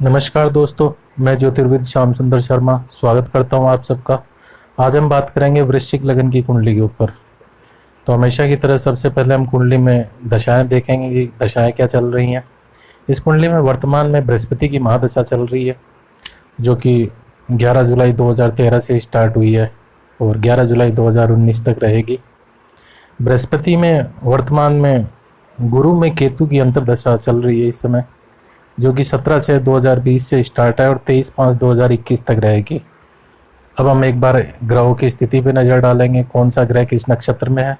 नमस्कार दोस्तों, मैं ज्योतिर्विद श्याम सुंदर शर्मा स्वागत करता हूं आप सबका। आज हम बात करेंगे वृश्चिक लगन की कुंडली के ऊपर। तो हमेशा की तरह सबसे पहले हम कुंडली में दशाएं देखेंगे कि दशाएं क्या चल रही हैं। इस कुंडली में वर्तमान में बृहस्पति की महादशा चल रही है, जो कि 11 जुलाई 2013 से स्टार्ट हुई है और 11 जुलाई 2019 तक रहेगी। बृहस्पति में वर्तमान में गुरु में केतु की अंतर्दशा चल रही है इस समय, जो कि 17/6/2020 से स्टार्ट है और 23/5/2021 तक रहेगी। अब हम एक बार ग्रहों की स्थिति पे नज़र डालेंगे, कौन सा ग्रह किस नक्षत्र में है।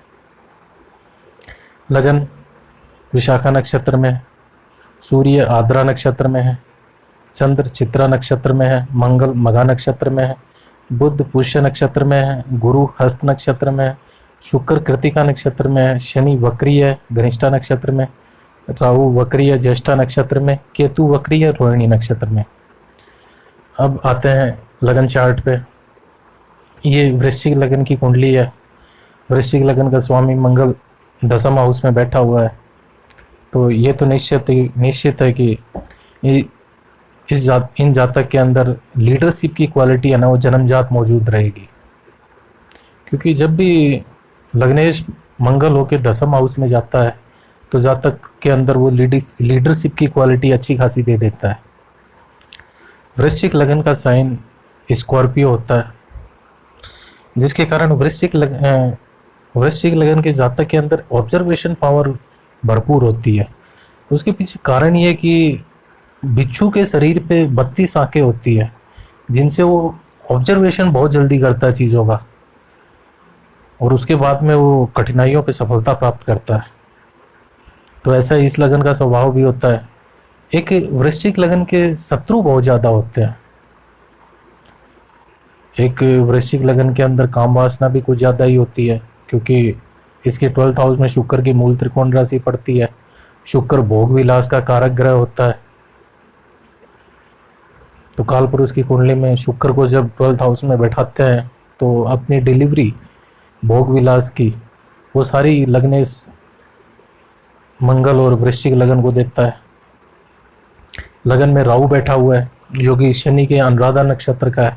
लगन विशाखा नक्षत्र में है, सूर्य आद्रा नक्षत्र में है, चंद्र चित्रा नक्षत्र में है, मंगल मघा नक्षत्र में है, बुध पुष्य नक्षत्र में है, गुरु हस्त नक्षत्र में है, शुक्र कृतिका नक्षत्र में है, शनि वक्री है घनिष्ठा नक्षत्र में, राहु वक्री है ज्येष्ठा नक्षत्र में, केतु वक्री है रोहिणी नक्षत्र में। अब आते हैं लगन चार्ट पे। ये वृश्चिक लगन की कुंडली है। वृश्चिक लगन का स्वामी मंगल 10वें हाउस में बैठा हुआ है। तो ये तो निश्चित है कि इन जातक के अंदर लीडरशिप की क्वालिटी है ना, वो जन्मजात मौजूद रहेगी। क्योंकि जब भी लग्नेश मंगल होकर 10वें हाउस में जाता है तो जातक के अंदर वो लीडरशिप की क्वालिटी अच्छी खासी दे देता है। वृश्चिक लगन का साइन स्कॉर्पियो होता है, जिसके कारण वृश्चिक लगन के जातक के अंदर ऑब्जर्वेशन पावर भरपूर होती है। उसके पीछे कारण ये कि बिच्छू के शरीर पे 32 आंखें होती है, जिनसे वो ऑब्जर्वेशन बहुत जल्दी करता है चीज़ों का, और उसके बाद में वो कठिनाइयों पे सफलता प्राप्त करता है। तो ऐसा इस लगन का स्वभाव भी होता है। एक वृश्चिक लगन के शत्रु बहुत ज़्यादा होते हैं। एक वृश्चिक लगन के अंदर काम वासना भी कुछ ज़्यादा ही होती है, क्योंकि इसके 12th हाउस में शुक्र की मूल त्रिकोण राशि पड़ती है। शुक्र भोग विलास का कारक ग्रह होता है। तो काल पुरुष की कुंडली में शुक्र को जब 12th हाउस में बैठाते हैं तो अपनी डिलीवरी भोग विलास की वो सारी लग्नेश मंगल और वृश्चिक लगन को देता है। लगन में राहु बैठा हुआ है, जो कि शनि के अनुराधा नक्षत्र का है,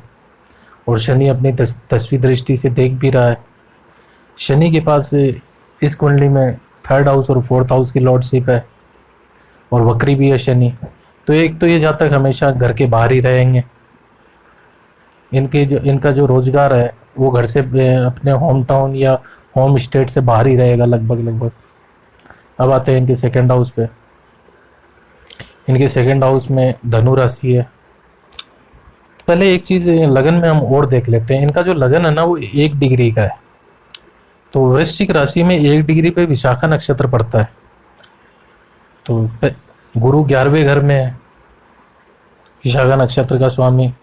और शनि अपनी 10वीं दृष्टि से देख भी रहा है। शनि के पास इस कुंडली में 3rd हाउस और 4th हाउस की लॉर्डशिप है, और वक्री भी है शनि। तो एक तो ये जातक हमेशा घर के बाहर ही रहेंगे। इनका जो रोजगार है वो घर से अपने होम टाउन या होम स्टेट से बाहर ही रहेगा लगभग। अब आते हैं इनके 2nd हाउस पे। इनके 2nd हाउस में धनु राशि है। पहले एक चीज़ लगन में हम और देख लेते हैं। इनका जो लगन है ना वो 1 डिग्री का है। तो वृश्चिक राशि में 1 डिग्री पे विशाखा नक्षत्र पड़ता है। तो गुरु 11वें घर में है, विशाखा नक्षत्र का स्वामी।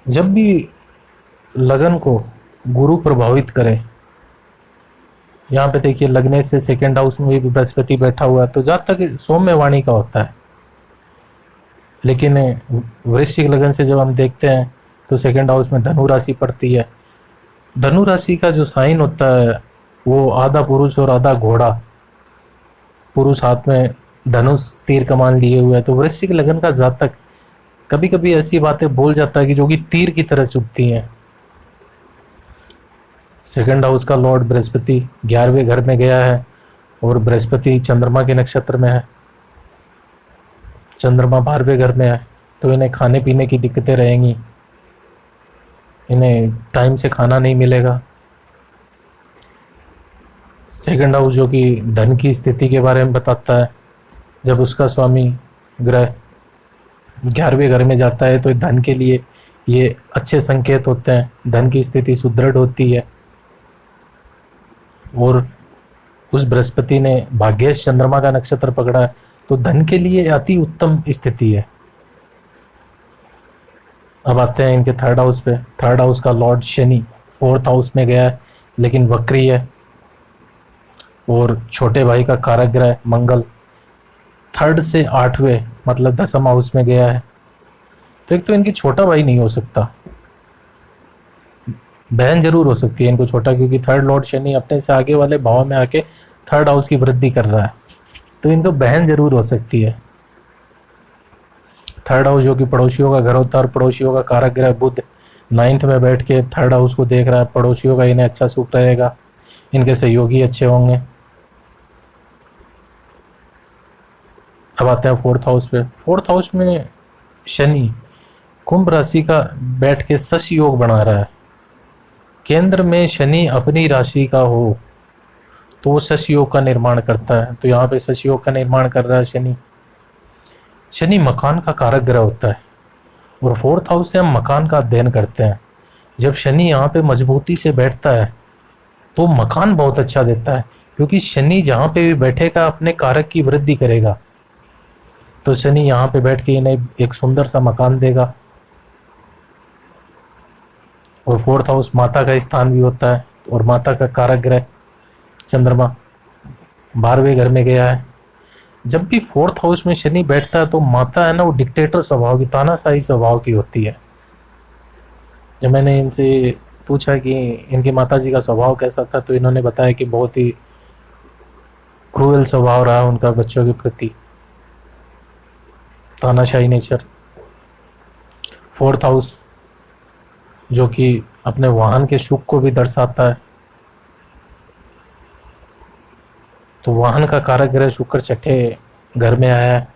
जब भी लगन को गुरु प्रभावित करे, यहाँ पे देखिए लग्नेश से 2nd हाउस में भी बृहस्पति बैठा हुआ है, तो जहाँ तक सौम्य वाणी का होता है। लेकिन वृश्चिक लगन से जब हम देखते हैं तो 2nd हाउस में धनु राशि पड़ती है। धनु राशि का जो साइन होता है वो आधा पुरुष और आधा घोड़ा। पुरुष हाथ में धनुष तीर कमान लिए हुए है। तो वृश्चिक लगन का जातक कभी कभी ऐसी बातें बोल जाता है कि जो कि तीर की तरह चुभती हैं। 2nd हाउस का लॉर्ड बृहस्पति 11वें घर में गया है, और बृहस्पति चंद्रमा के नक्षत्र में है। चंद्रमा 12वें घर में है, तो इन्हें खाने पीने की दिक्कतें रहेंगी। इन्हें टाइम से खाना नहीं मिलेगा। 2nd हाउस जो कि धन की स्थिति के बारे में बताता है, जब उसका स्वामी ग्रह 11वें घर में जाता है तो धन के लिए ये अच्छे संकेत होते हैं। धन की स्थिति सुदृढ़ होती है, और उस बृहस्पति ने भाग्येश चंद्रमा का नक्षत्र पकड़ा है, तो धन के लिए अति उत्तम स्थिति है। अब आते हैं इनके 3rd हाउस पे। 3rd हाउस का लॉर्ड शनि 4th हाउस में गया है, लेकिन वक्री है, और छोटे भाई का कारक ग्रह मंगल 3rd से 8वें मतलब 10वें हाउस में गया है। तो एक तो इनकी छोटा भाई नहीं हो सकता, बहन जरूर हो सकती है इनको छोटा, क्योंकि 3rd लॉर्ड शनि अपने से आगे वाले भाव में आके 3rd हाउस की वृद्धि कर रहा है। तो इनको बहन जरूर हो सकती है। थर्ड हाउस जो कि पड़ोसियों का घर होता है और पड़ोसियों का कारक ग्रह बुध 9th में बैठ के थर्ड हाउस को देख रहा है। पड़ोसियों का इन्हें अच्छा सुख रहेगा, इनके सहयोगी अच्छे होंगे। अब आते हैं फोर्थ हाउस पे। फोर्थ हाउस में शनि कुंभ राशि का बैठ के शश योग बना रहा है। केंद्र में शनि अपनी राशि का हो तो वो शश योग का निर्माण करता है। तो यहाँ पे शश योग का निर्माण कर रहा है शनि। शनि मकान का कारक ग्रह होता है और फोर्थ हाउस से हम मकान का अध्ययन करते हैं। जब शनि यहाँ पे मजबूती से बैठता है तो मकान बहुत अच्छा देता है, क्योंकि शनि जहाँ पे भी बैठेगा अपने कारक की वृद्धि करेगा। तो शनि यहाँ पे बैठ के इन्हें एक सुंदर सा मकान देगा। और फोर्थ हाउस माता का स्थान भी होता है और माता का कारक ग्रह चंद्रमा 12वें घर में गया है। जब भी फोर्थ हाउस में शनि बैठता है तो माता है ना, वो डिक्टेटर स्वभाव की, तानाशाही स्वभाव की होती है। जब मैंने इनसे पूछा कि इनकी माता जी का स्वभाव कैसा था, तो इन्होंने बताया कि बहुत ही क्रूएल स्वभाव रहा उनका बच्चों के प्रति, तानाशाही नेचर। फोर्थ हाउस जो कि अपने वाहन के सुख को भी दर्शाता है। तो वाहन का कारक ग्रह शुक्र छठे घर में आया है।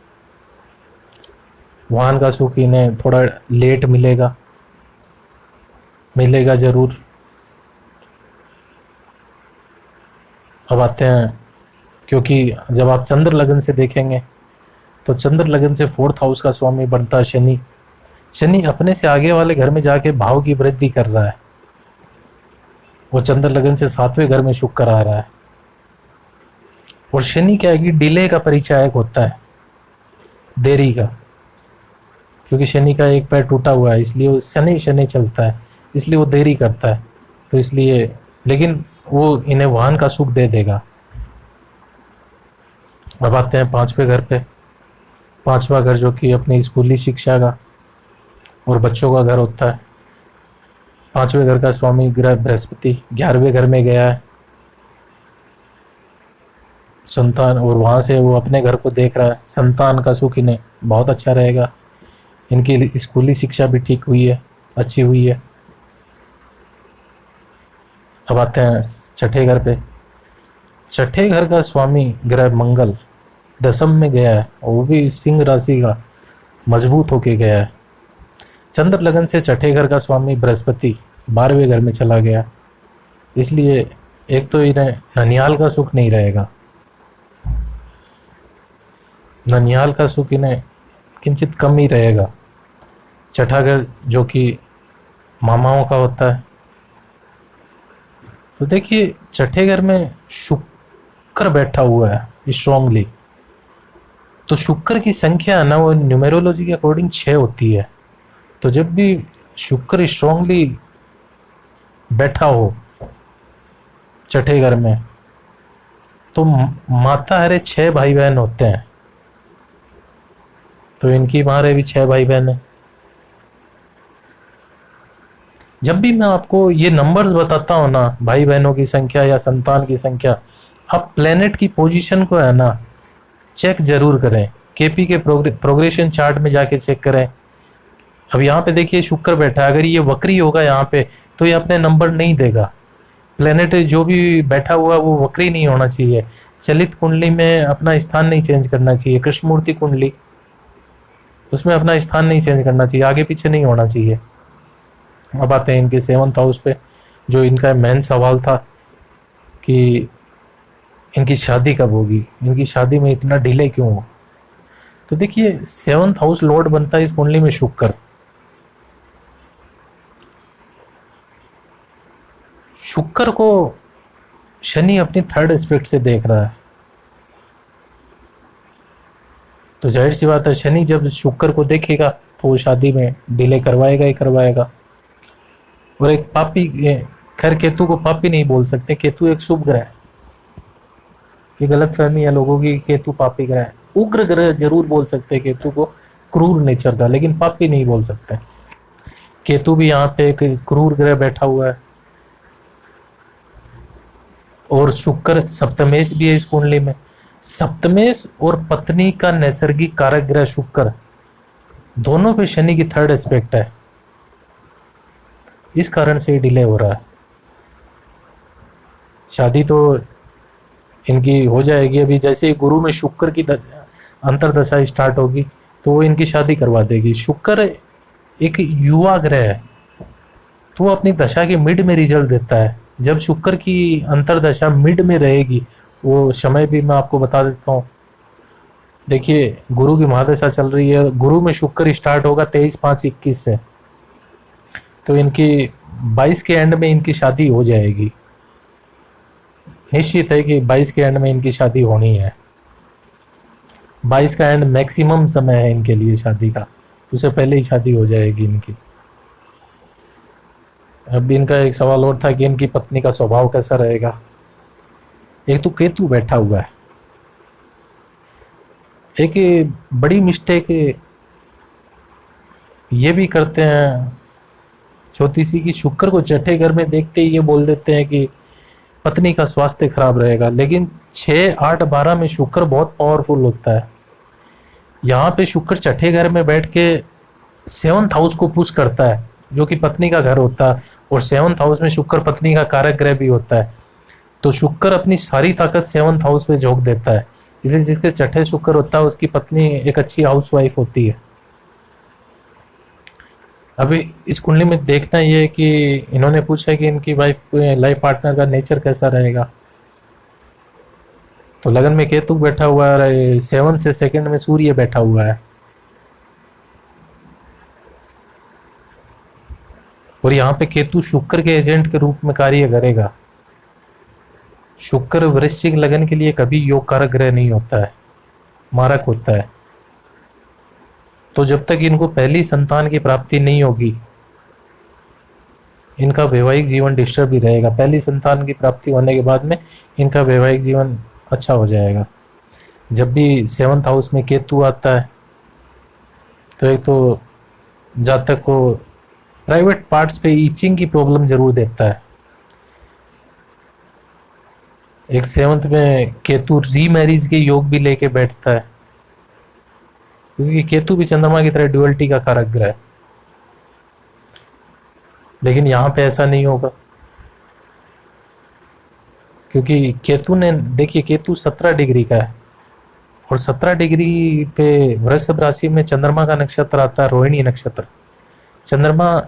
वाहन का सुख इन्हें थोड़ा लेट मिलेगा, मिलेगा जरूर। अब आते हैं, क्योंकि जब आप चंद्र लगन से देखेंगे तो चंद्र लगन से फोर्थ हाउस का स्वामी बनता है शनि। शनि अपने से आगे वाले घर में जाके भाव की वृद्धि कर रहा है। वो चंद्र लगन से 7वें घर में शुक्र आ रहा है। और शनि क्या है कि डिले का परिचायक होता है, देरी का, क्योंकि शनि का एक पैर टूटा हुआ है, इसलिए वो शनि शनि चलता है, इसलिए वो देरी करता है। तो इसलिए, लेकिन वो इन्हें वाहन का सुख दे देगा। अब आते हैं 5वें घर पे। 5वां घर जो कि अपनी स्कूली शिक्षा का और बच्चों का घर होता है। 5वें घर का स्वामी ग्रह बृहस्पति 11वें घर में गया है, संतान, और वहां से वो अपने घर को देख रहा है। संतान का सुख इन्हें बहुत अच्छा रहेगा। इनकी स्कूली शिक्षा भी ठीक हुई है, अच्छी हुई है। अब आते हैं छठे घर पे। छठे घर का स्वामी ग्रह मंगल 10th में गया है और वो भी सिंह राशि का मजबूत होके गया है। चंद्र लगन से छठे घर का स्वामी बृहस्पति 12वें घर में चला गया, इसलिए एक तो इन्हें ननिहाल का सुख नहीं रहेगा। ननिहाल का सुख इन्हें किंचित कम ही रहेगा। छठा घर जो कि मामाओं का होता है। तो देखिए, छठे घर में शुक्र बैठा हुआ है स्ट्रांगली। तो शुक्र की संख्या है ना, वो न्यूमेरोलॉजी के अकॉर्डिंग 6 होती है। तो जब भी शुक्र स्ट्रांगली बैठा हो छठे घर में, तो माता हरे 6 भाई बहन होते हैं। तो इनकी मारे भी 6 भाई बहन है। जब भी मैं आपको ये नंबर्स बताता हूँ ना, भाई बहनों की संख्या या संतान की संख्या, आप प्लेनेट की पोजीशन को है ना चेक जरूर करें। केपी के प्रोग्रेशन चार्ट में जाके चेक करें। अब यहाँ पे देखिए शुक्र बैठा है, अगर ये वक्री होगा यहाँ पे तो ये अपने नंबर नहीं देगा। प्लेनेट जो भी बैठा हुआ वो वक्री नहीं होना चाहिए। चलित कुंडली में अपना स्थान नहीं चेंज करना चाहिए। कृष्णमूर्ति कुंडली, उसमें अपना स्थान नहीं चेंज करना चाहिए, आगे पीछे नहीं होना चाहिए। अब आते हैं इनके 7th हाउस पे, जो इनका मेन सवाल था कि इनकी शादी कब होगी, इनकी शादी में इतना डिले क्यों हो। तो देखिए 7th हाउस लॉर्ड बनता है इस कुंडली में शुक्र। शुक्र को शनि अपनी 3rd एस्पेक्ट से देख रहा है। तो जाहिर सी बात है, शनि जब शुक्र को देखेगा तो वो शादी में डिले करवाएगा ही करवाएगा। और एक पापी, खैर केतु को पापी नहीं बोल सकते, केतु एक शुभ ग्रह है। ये गलत फहमी है लोगों की, केतु पापी ग्रह है। उग्र ग्रह जरूर बोल सकते हैं केतु को, क्रूर नेचर का, लेकिन पापी नहीं बोल सकते। केतु भी यहाँ पे एक क्रूर ग्रह बैठा हुआ है। और शुक्र सप्तमेश भी है इस कुंडली में। सप्तमेश और पत्नी का नैसर्गिक कारक ग्रह शुक्र दोनों पे शनि की थर्ड एस्पेक्ट है, इस कारण से डिले हो रहा है। शादी तो इनकी हो जाएगी अभी, जैसे ही गुरु में शुक्र की अंतरदशा स्टार्ट होगी तो वो इनकी शादी करवा देगी। शुक्र एक युवा ग्रह है, तो वो अपनी दशा के मिड में रिजल्ट देता है। जब शुक्र की अंतरदशा मिड में रहेगी, वो समय भी मैं आपको बता देता हूँ। देखिए गुरु की महादशा चल रही है, गुरु में शुक्र स्टार्ट होगा 23/5/21 से, तो इनकी 22 के एंड में इनकी शादी हो जाएगी। निश्चित है कि 22 के एंड में इनकी शादी होनी है। 22 का एंड मैक्सिमम समय है इनके लिए शादी का, उससे पहले ही शादी हो जाएगी इनकी। अब इनका एक सवाल और था कि इनकी पत्नी का स्वभाव कैसा रहेगा। एक तो केतु बैठा हुआ है, एक बड़ी मिस्टेक ये भी करते हैं ज्योतिषी की, शुक्र को छठे घर में देखते ही ये बोल देते हैं कि पत्नी का स्वास्थ्य खराब रहेगा। लेकिन 6, 8, 12 में शुक्र बहुत पावरफुल होता है। यहाँ पे शुक्र छठे घर में बैठ के 7th हाउस को पुश करता है, जो कि पत्नी का घर होता है, और 7th हाउस में शुक्र पत्नी का कारक ग्रह भी होता है। तो शुक्र अपनी सारी ताकत 7th हाउस में झोंक देता है, इसलिए जिसके छठे शुक्र होता है उसकी पत्नी एक अच्छी हाउस वाइफ होती है। अभी इस कुंडली में देखना ये है कि इन्होंने पूछा कि इनकी लाइफ पार्टनर का नेचर कैसा रहेगा। तो लगन में केतु बैठा हुआ है, 7 से 2nd में सूर्य बैठा हुआ है, और यहाँ पे केतु शुक्र के एजेंट के रूप में कार्य करेगा। शुक्र वृश्चिक लगन के लिए कभी योग कारक ग्रह नहीं होता है, मारक होता है। तो जब तक इनको पहली संतान की प्राप्ति नहीं होगी, इनका वैवाहिक जीवन डिस्टर्ब ही रहेगा। पहली संतान की प्राप्ति होने के बाद में इनका वैवाहिक जीवन अच्छा हो जाएगा। जब भी 7th हाउस में केतु आता है तो एक तो जातक को प्राइवेट पार्ट्स पे ईचिंग की प्रॉब्लम जरूर देता है। एक 7th में केतु रीमैरिज के योग भी लेके बैठता है, क्योंकि केतु भी चंद्रमा की तरह ड्युअलिटी का कारक ग्रह है। लेकिन यहाँ पे ऐसा नहीं होगा, क्योंकि केतु ने, देखिए केतु 17 डिग्री का है, और 17 डिग्री पे वृषभ राशि में चंद्रमा का नक्षत्र आता है, रोहिणी नक्षत्र। चंद्रमा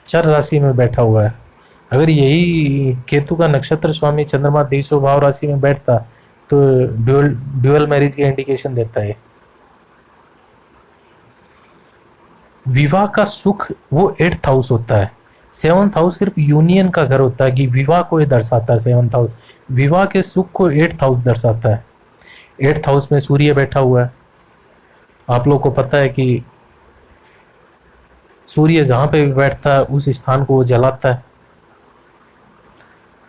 चर राशि में बैठा हुआ है। अगर यही केतु का नक्षत्र स्वामी चंद्रमा 200 भाव राशि में बैठता तो ड्यूअल मैरिज की इंडिकेशन देता है। विवाह का सुख वो 8th हाउस होता है। 7th हाउस सिर्फ यूनियन का घर होता है, कि विवाह को ये दर्शाता है। 7th हाउस विवाह के सुख को 8th हाउस दर्शाता है। 8th हाउस में सूर्य बैठा हुआ है। आप लोग को पता है कि सूर्य जहाँ पे भी बैठता है उस स्थान को वो जलाता है।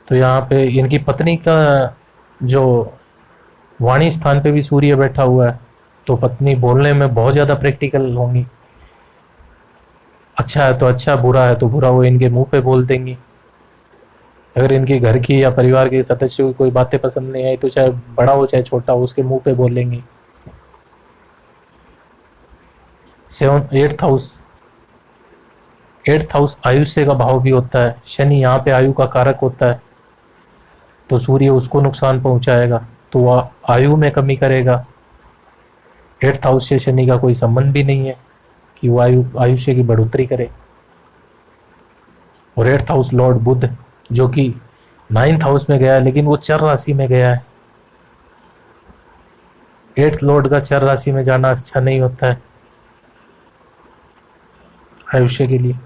तो यहाँ पे इनकी पत्नी का जो वाणी स्थान पे भी सूर्य बैठा हुआ है, तो पत्नी बोलने में बहुत ज़्यादा प्रैक्टिकल होंगी। अच्छा है तो अच्छा, बुरा है तो बुरा, वो इनके मुंह पे बोल देंगी। अगर इनके घर की या परिवार के सदस्यों की कोई बातें पसंद नहीं आई तो चाहे बड़ा हो चाहे छोटा हो, उसके मुंह पे बोलेंगी। 8th हाउस आयुष्य का भाव भी होता है। शनि यहाँ पे आयु का कारक होता है, तो सूर्य उसको नुकसान पहुंचाएगा, तो वह आयु में कमी करेगा। 8th हाउस से शनि का कोई संबंध भी नहीं है कि वो आयुष्य की बढ़ोतरी करे। और 8th हाउस लॉर्ड बुध, जो कि 9th हाउस में गया है, लेकिन वो चर राशि में गया है। 8th लॉर्ड का चर राशि में जाना अच्छा नहीं होता है आयुष्य के लिए।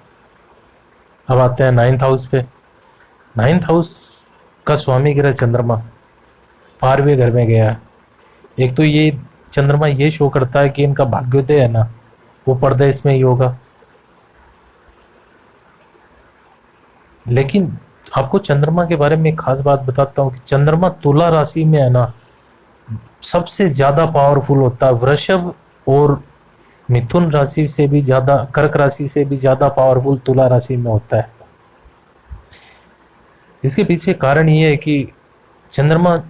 अब आते हैं 9th हाउस पे। 9th हाउस का स्वामी ग्रह चंद्रमा 12वें घर में गया है। एक तो ये चंद्रमा ये शो करता है कि इनका भाग्योदय है ना, वो परदेश में ही होगा। लेकिन आपको चंद्रमा के बारे में एक खास बात बताता हूँ कि चंद्रमा तुला राशि में है ना, सबसे ज्यादा पावरफुल होता है। वृषभ और मिथुन राशि से भी ज्यादा, कर्क राशि से भी ज्यादा पावरफुल तुला राशि में होता है। इसके पीछे कारण ये है कि चंद्रमा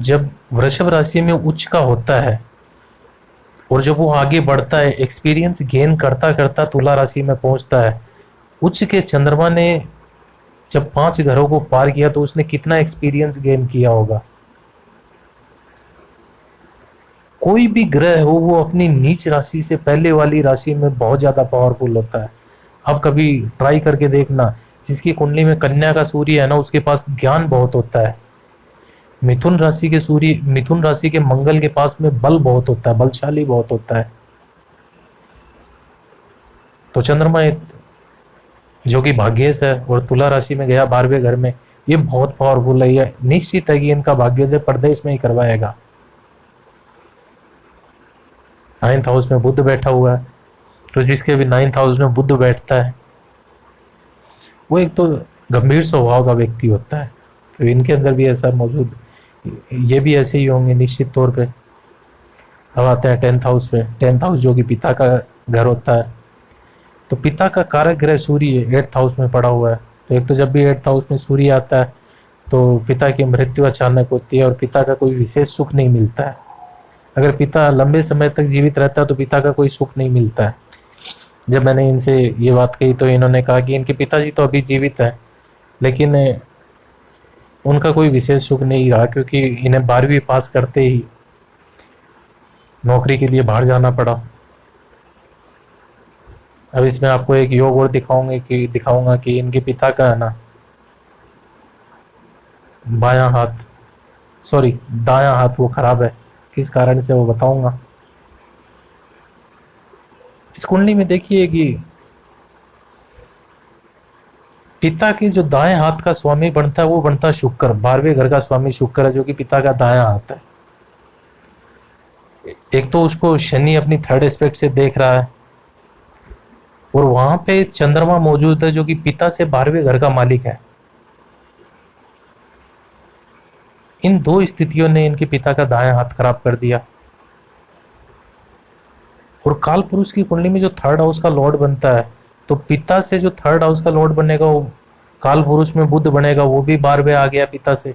जब वृषभ राशि में उच्च का होता है और जब वो आगे बढ़ता है, एक्सपीरियंस गेन करता करता तुला राशि में पहुंचता है। उच्च के चंद्रमा ने जब 5 घरों को पार किया तो उसने कितना एक्सपीरियंस गेन किया होगा। कोई भी ग्रह हो वो अपनी नीच राशि से पहले वाली राशि में बहुत ज्यादा पावरफुल होता है। आप कभी ट्राई करके देखना, जिसकी कुंडली में कन्या का सूर्य है ना, उसके पास ज्ञान बहुत होता है। मिथुन राशि के मंगल के पास में बल बहुत होता है, बलशाली बहुत होता है। तो चंद्रमा जो कि भाग्येश है और तुला राशि में गया 12वें घर में, ये बहुत पावरफुल है। ये निश्चित है कि इनका भाग्योदय प्रदेश में ही करवाएगा। 9th हाउस में बुध बैठा हुआ है, तो जिसके भी 9th हाउस में बुध बैठता है वो एक तो गंभीर स्वभाव का व्यक्ति होता है। तो इनके अंदर भी ऐसा मौजूद, ये भी ऐसे ही होंगे निश्चित तौर पे। अब आते हैं 10th हाउस पे। 10th हाउस जो कि पिता का घर होता है, तो पिता का कारक ग्रह सूर्य 8th हाउस में पड़ा हुआ है। तो एक तो जब भी 8th हाउस में सूर्य आता है तो पिता की मृत्यु अचानक होती है और पिता का कोई विशेष सुख नहीं मिलता है। अगर पिता लंबे समय तक जीवित रहता है तो पिता का कोई सुख नहीं मिलता है। जब मैंने इनसे ये बात कही तो इन्होंने कहा कि इनके पिताजी तो अभी जीवित हैं, लेकिन उनका कोई विशेष सुख नहीं रहा, क्योंकि इन्हें 12वीं पास करते ही नौकरी के लिए बाहर जाना पड़ा। अब इसमें आपको एक योग और दिखाऊंगा कि इनके पिता का है ना बायां हाथ, सॉरी दायां हाथ वो खराब है। किस कारण से वो बताऊंगा। इस कुंडली में देखिए कि पिता के जो दाएं हाथ का स्वामी बनता है वो बनता है शुक्र। 12वें घर का स्वामी शुक्र है, जो कि पिता का दायां हाथ है। एक तो उसको शनि अपनी 3rd एस्पेक्ट से देख रहा है और वहां पे चंद्रमा मौजूद है जो कि पिता से 12वें घर का मालिक है। इन दो स्थितियों ने इनके पिता का दायां हाथ खराब कर दिया। और काल पुरुष की कुंडली में जो 3rd हाउस का लॉर्ड बनता है, तो पिता से जो 3rd हाउस का लॉर्ड बनेगा वो काल पुरुष में बुध बनेगा, वो भी 12वें आ गया पिता से।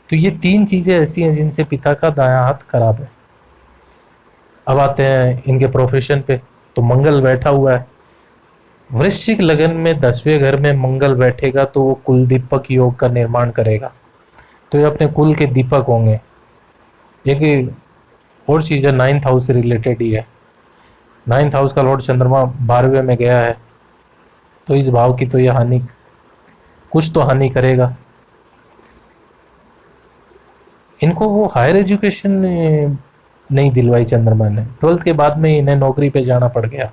तो ये 3 चीजें ऐसी हैं जिनसे पिता का दायां हाथ खराब है। अब आते हैं इनके प्रोफेशन पे। तो मंगल बैठा हुआ है वृश्चिक लगन में, 10वें घर में मंगल बैठेगा तो वो कुल दीपक योग का निर्माण करेगा। तो ये अपने कुल के दीपक होंगे। एक और चीज है, 9th हाउस से रिलेटेड ही है। 9th हाउस का लॉर्ड चंद्रमा 12वें में गया है, तो इस भाव की तो ये हानि, कुछ तो हानि करेगा। इनको वो हायर एजुकेशन नहीं दिलवाई चंद्रमा ने। 12th के बाद में इन्हें नौकरी पे जाना पड़ गया।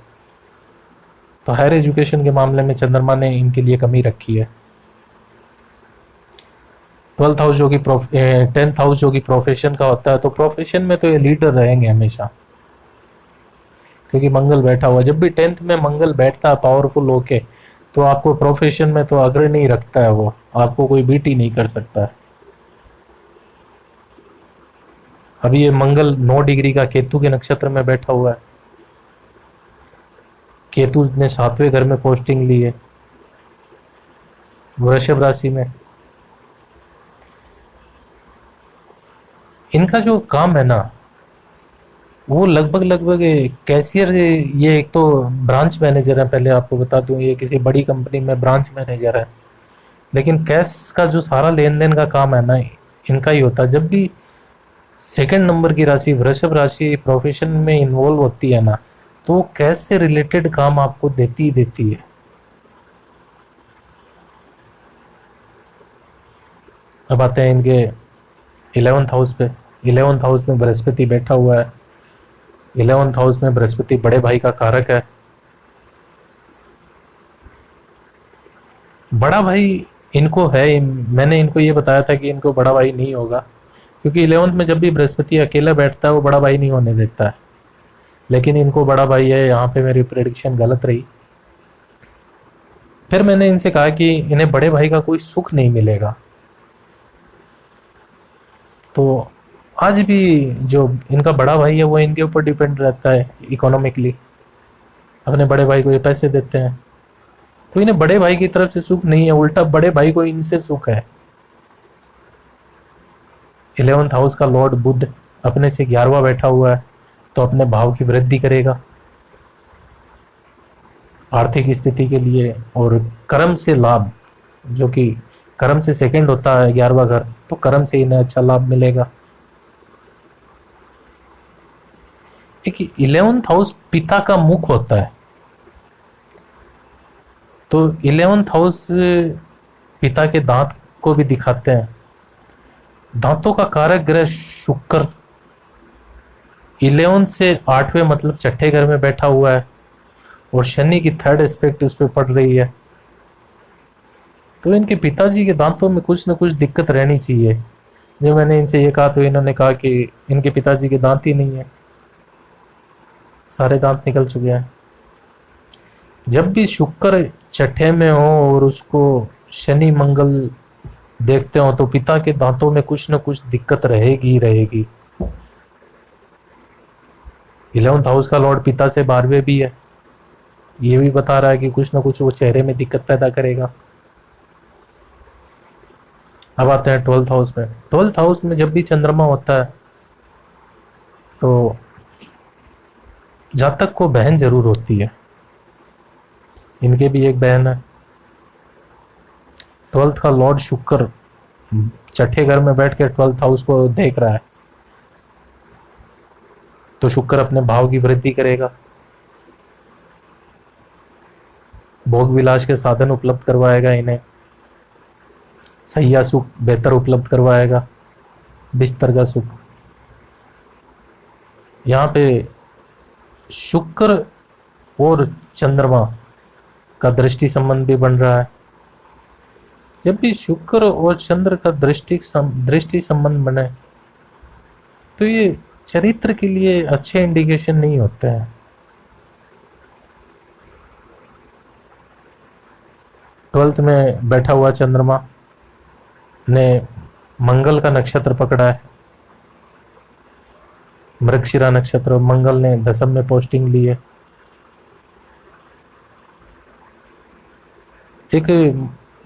तो हायर एजुकेशन के मामले में चंद्रमा ने इनके लिए कमी रखी है। 12th हाउस जो कि 10th हाउस जो कि प्रोफेशन का होता है, तो प्रोफेशन में तो ये लीडर रहेंगे हमेशा, क्योंकि मंगल बैठा हुआ। जब भी 10th में मंगल बैठता है पावरफुल होके, तो आपको प्रोफेशन में तो अग्रणी रखता है, वो आपको कोई बीट ही नहीं कर सकता है। अभी ये मंगल 9 डिग्री का केतु के नक्षत्र में बैठा हुआ है। केतु ने 7वें घर में पोस्टिंग ली है वृषभ राशि में। इनका जो काम है ना, वो लगभग कैशियर, ये एक तो ब्रांच मैनेजर है। पहले आपको बता दूं, ये किसी बड़ी कंपनी में ब्रांच मैनेजर है, लेकिन कैश का जो सारा लेन देन का काम है ना, इनका ही होता है। जब भी 2nd नंबर की राशि वृषभ राशि प्रोफेशन में इन्वॉल्व होती है ना, तो वो कैश से रिलेटेड काम आपको देती ही देती है। अब आते हैं इनके 11th हाउस पे। 11th हाउस में बृहस्पति बैठा हुआ है। 11th हाउस में बृहस्पति बड़े भाई का कारक है। बड़ा भाई इनको है, मैंने इनको ये बताया था कि इनको बड़ा भाई नहीं होगा, क्योंकि 11th में जब भी बृहस्पति अकेला बैठता है वो बड़ा भाई नहीं होने देता है। लेकिन इनको बड़ा भाई है। यहाँ पे मेरी प्रेडिक्शन गलत रही। फिर मैंने इनसे कहा कि इन्हें बड़े भाई का कोई सुख नहीं मिलेगा। तो आज भी जो इनका बड़ा भाई है वो इनके ऊपर डिपेंड रहता है इकोनॉमिकली। अपने बड़े भाई को ये पैसे देते हैं, तो इन्हें बड़े भाई की तरफ से सुख नहीं है, उल्टा बड़े भाई को इनसे सुख है। 11th हाउस का लॉर्ड बुध अपने से 11वां बैठा हुआ है, तो अपने भाव की वृद्धि करेगा आर्थिक स्थिति के लिए। और कर्म से लाभ, जो कि कर्म से सेकंड होता है 11वां घर, तो कर्म से इन्हें अच्छा लाभ मिलेगा। एक 11th हाउस पिता का मुख होता है, तो 11th हाउस पिता के दांत को भी दिखाते हैं। दांतों का कारक ग्रह शुक्र 11 से 8वें मतलब छठे घर में बैठा हुआ है, और शनि की थर्ड एस्पेक्ट उस पर पड़ रही है। तो इनके पिताजी के दांतों में कुछ ना कुछ दिक्कत रहनी चाहिए। जब मैंने इनसे ये कहा तो इन्होंने कहा कि इनके पिताजी के दांत ही नहीं है, सारे दांत निकल चुके हैं। जब भी शुक्र छठे में हो और उसको शनि मंगल देखते हो, तो पिता के दांतों में कुछ ना कुछ दिक्कत रहेगी ही रहेगी। 11th हाउस का लॉर्ड पिता से 12वें भी है, ये भी बता रहा है कि कुछ ना कुछ वो चेहरे में दिक्कत पैदा करेगा। अब आते हैं 12th हाउस में। 12th हाउस में जब भी चंद्रमा होता है तो जातक को बहन जरूर होती है। इनके भी एक बहन है। 12th का लॉर्ड शुक्र छठे घर में बैठ के 12th हाउस को देख रहा है, तो शुक्र अपने भाव की वृद्धि करेगा, भोग विलास के साधन उपलब्ध करवाएगा, इन्हें सैया सुख बेहतर उपलब्ध करवाएगा, बिस्तर का सुख। यहाँ पे शुक्र और चंद्रमा का दृष्टि संबंध भी बन रहा है। जब भी शुक्र और चंद्र का दृष्टि संबंध बने तो ये चरित्र के लिए अच्छे इंडिकेशन नहीं होते हैं। 12th में बैठा हुआ चंद्रमा ने मंगल का नक्षत्र पकड़ा है, मृगशिरा नक्षत्र। मंगल ने 10th में पोस्टिंग ली है। एक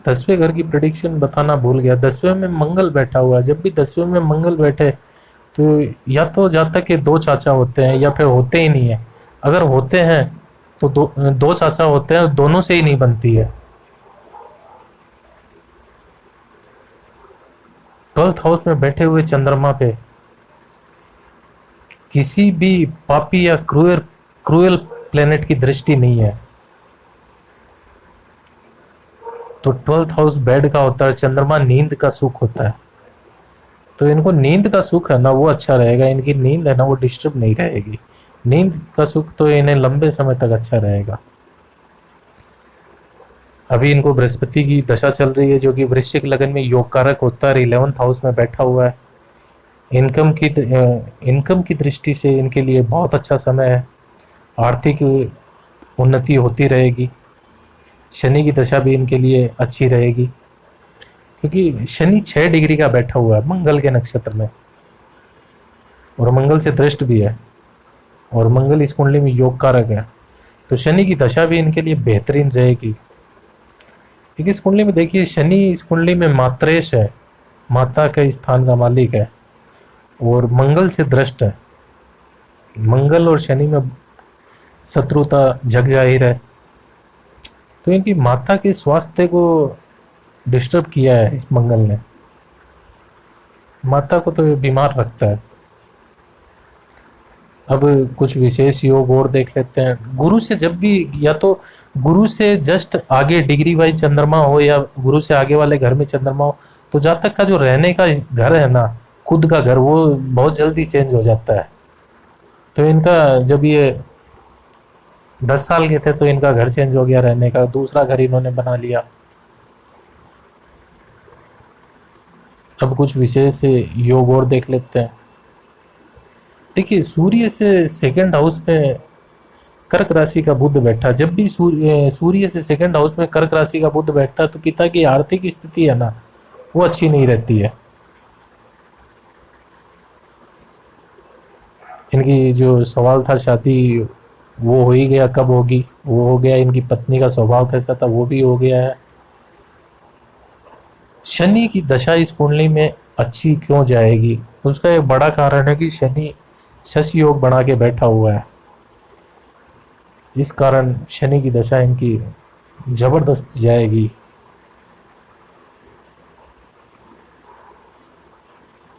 10वें घर की प्रेडिक्शन बताना भूल गया। 10वें में मंगल बैठा हुआ है। जब भी 10वें में मंगल बैठे तो या तो जातक के दो चाचा होते हैं या फिर होते ही नहीं है। अगर होते हैं तो दो चाचा होते हैं, दोनों से ही नहीं बनती है। 12th हाउस में बैठे हुए चंद्रमा पे किसी भी पापी या क्रूएल प्लेनेट की दृष्टि नहीं है, तो 12th हाउस बेड का होता है। चंद्रमा नींद का सुख होता है, तो इनको नींद का सुख है ना वो अच्छा रहेगा। इनकी नींद है ना वो डिस्टर्ब नहीं रहेगी। नींद का सुख तो इन्हें लंबे समय तक अच्छा रहेगा। अभी इनको बृहस्पति की दशा चल रही है, जो कि वृश्चिक लगन में योग कारक होता है, 11th हाउस में बैठा हुआ है। इनकम की दृष्टि से इनके लिए बहुत अच्छा समय है। आर्थिक उन्नति होती रहेगी। शनि की दशा भी इनके लिए अच्छी रहेगी, क्योंकि शनि 6 डिग्री का बैठा हुआ है मंगल के नक्षत्र में, और मंगल से दृष्ट भी है, और मंगल इस कुंडली में योग कारक है। तो शनि की दशा भी इनके लिए बेहतरीन रहेगी। क्योंकि इस कुंडली में देखिए, शनि इस कुंडली में मात्रेश है, माता के स्थान का मालिक है, और मंगल से दृष्ट है। मंगल और शनि में शत्रुता जग जाहिर है, तो इनकी माता के स्वास्थ्य को डिस्टर्ब किया है इस मंगल ने। माता को तो बीमार रखता है। अब कुछ विशेष योग और देख लेते हैं। गुरु से जब भी, या तो गुरु से जस्ट आगे डिग्री वाइज चंद्रमा हो या गुरु से आगे वाले घर में चंद्रमा हो, तो जातक का जो रहने का घर है ना, खुद का घर, वो बहुत जल्दी चेंज हो जाता है। तो इनका जब ये 10 साल के थे तो इनका घर चेंज हो गया रहने का, दूसरा घर इन्होंने बना लिया। अब कुछ विशेष योग और देख लेते हैं। देखिए, सूर्य से सेकंड हाउस में कर्क राशि का बुध बैठा। जब भी सूर्य से सेकंड हाउस में कर्क राशि का बुध बैठता है, तो पिता की आर्थिक स्थिति है ना वो अच्छी नहीं रहती है। इनकी जो सवाल था शादी, वो हो ही गया। कब होगी वो हो गया। इनकी पत्नी का स्वभाव कैसा था वो भी हो गया है। शनि की दशा इस कुंडली में अच्छी क्यों जाएगी? तो उसका एक बड़ा कारण है कि शनि शश योग बना के बैठा हुआ है। इस कारण शनि की दशा इनकी जबरदस्त जाएगी।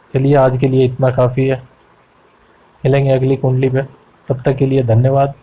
चलिए आज के लिए इतना काफ़ी है, मिलेंगे अगली कुंडली पे। तब तक के लिए धन्यवाद।